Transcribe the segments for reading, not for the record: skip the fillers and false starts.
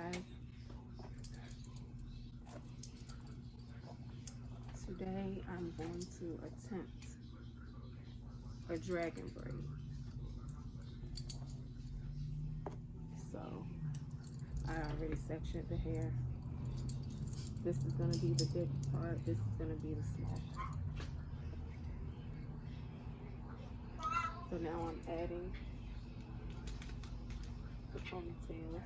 guys. Today I'm going to attempt a dragon braid. So I already sectioned the hair. This is going to be the big part. This is going to be the small part. So now I'm adding the ponytails.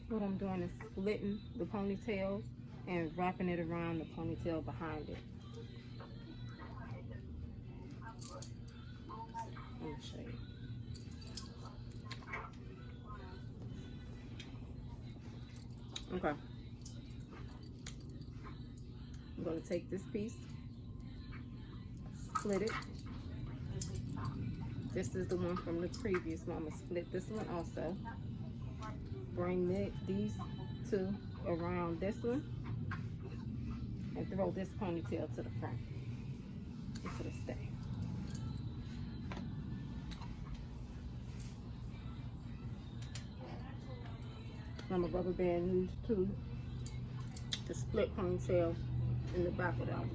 What I'm doing is splitting the ponytails and wrapping it around the ponytail behind it. Let me show you. Okay. I'm going to take this piece, split it. This is the one from the previous one. I'm going to split this one also. Bring these two around this one and throw this ponytail to the front. It'll stay. I'm a rubber band used to the split ponytail in the back of that.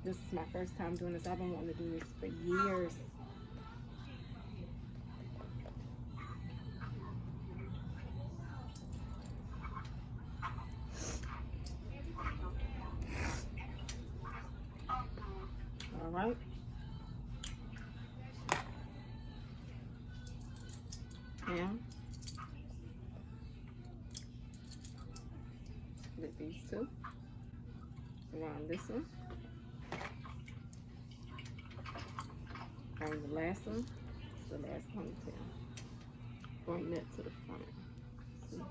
This is my first time doing this. I've been wanting to do this for years. All right. down. Split these two around this one. And the last one, it's the last ponytail. Bring that to the front. See?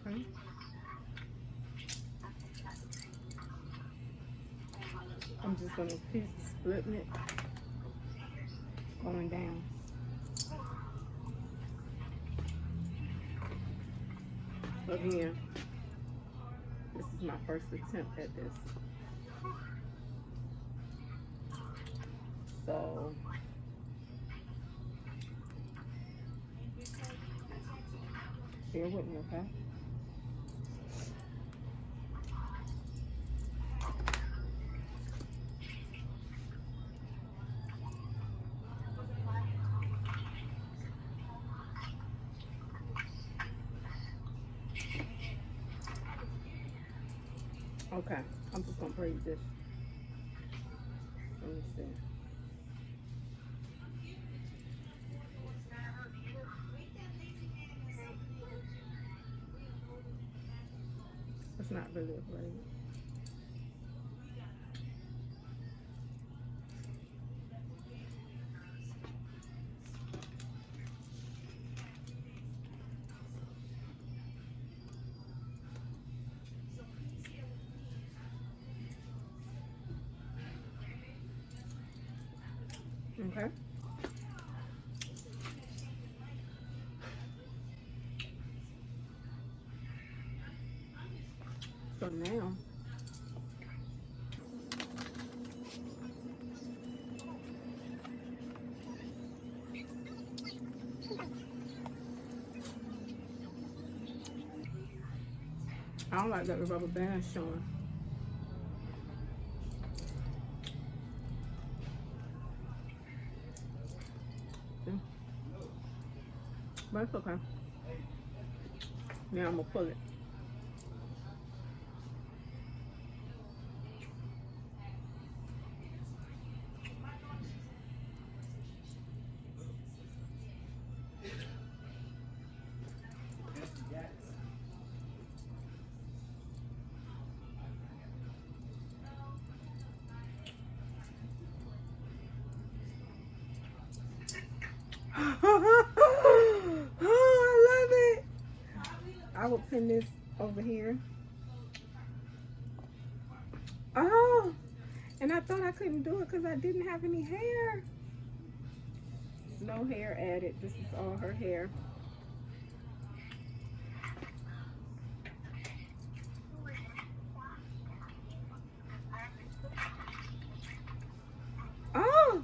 Okay. I'm just going to keep splitting it, going down. Again, this is my first attempt at this. So, bear with me, okay? Okay, I'm just gonna braid this. Let me see. It's not really a braid. Okay. So now, I don't like that the rubber band showing. But it's okay. Now I'm gonna pull it. Oh, I love it. I will pin this over here. Oh, and I thought I couldn't do it because I didn't have any hair. There's no hair added. This is all her hair. Oh!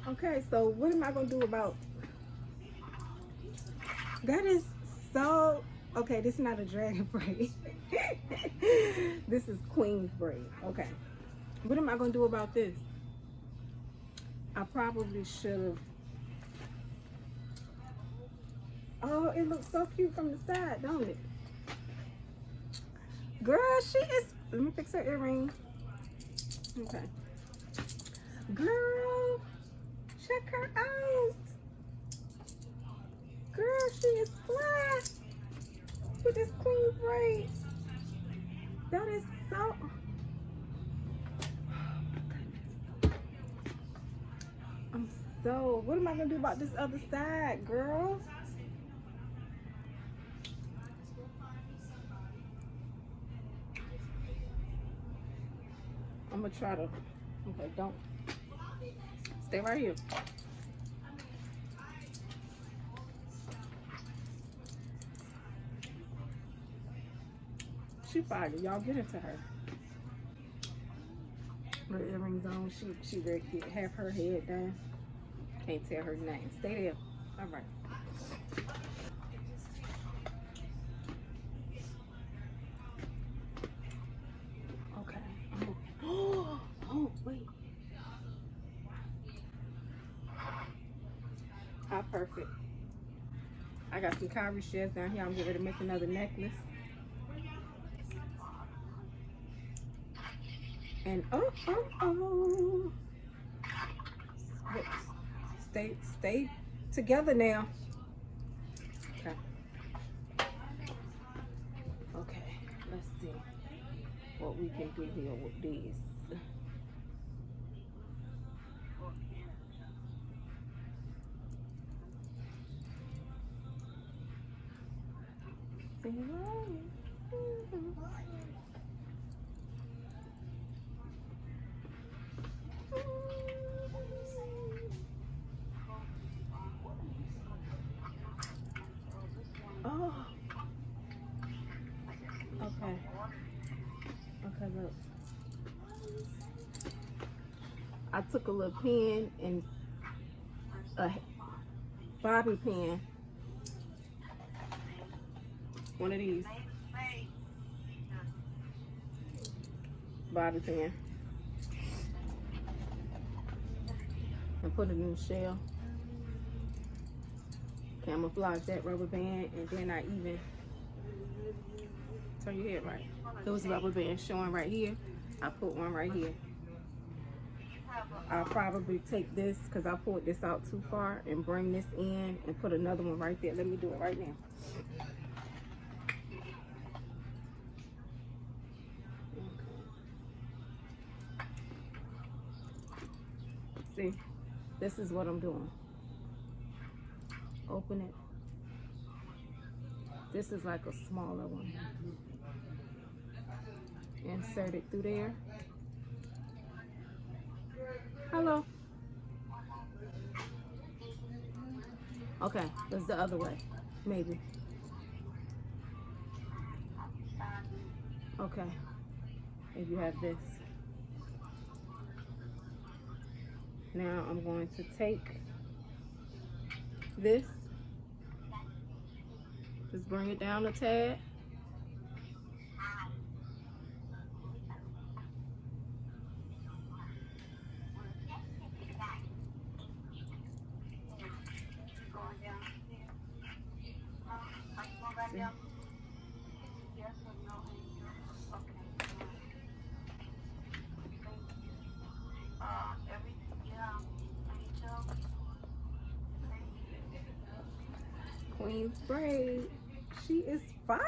Okay, so what am I going to do about... That is so... Okay, this is not a dragon braid. This is queen's braid. Okay. What am I going to do about this? I probably should have... Oh, it looks so cute from the side, don't it? Girl, she is... Let me fix her earring. Okay. Girl, check her out. Girl, she is fly with this queen braid. That is so... I'm so... What am I going to do about this other side, girl? I'm going to try to... Okay, don't... Stay right here. She fired it. Y'all get into her. Her earrings on. She ready to get half her head done. Can't tell her name. Stay there. All right. Okay. Oh, wait. How perfect. I got some cowrie shells down here. I'm getting ready to make another necklace. And oh. Stay together now. Okay. Okay, let's see what we can do here with these. Oh. Okay, look. I took a little pen and a bobby pin. One of these. Bobby pin. And put it in the shell. Camouflage that rubber band, and then I even turn your head right. Those rubber bands showing right here. I put one right here. I'll probably take this because I pulled this out too far and bring this in and put another one right there. Let me do it right now. See, this is what I'm doing. Open it. This is like a smaller one. Insert it through there. Hello. Okay, that's the other way. Maybe. Okay. If you have this. Now I'm going to take this. Just bring it down a tad. See? Queen's braid. She is fire.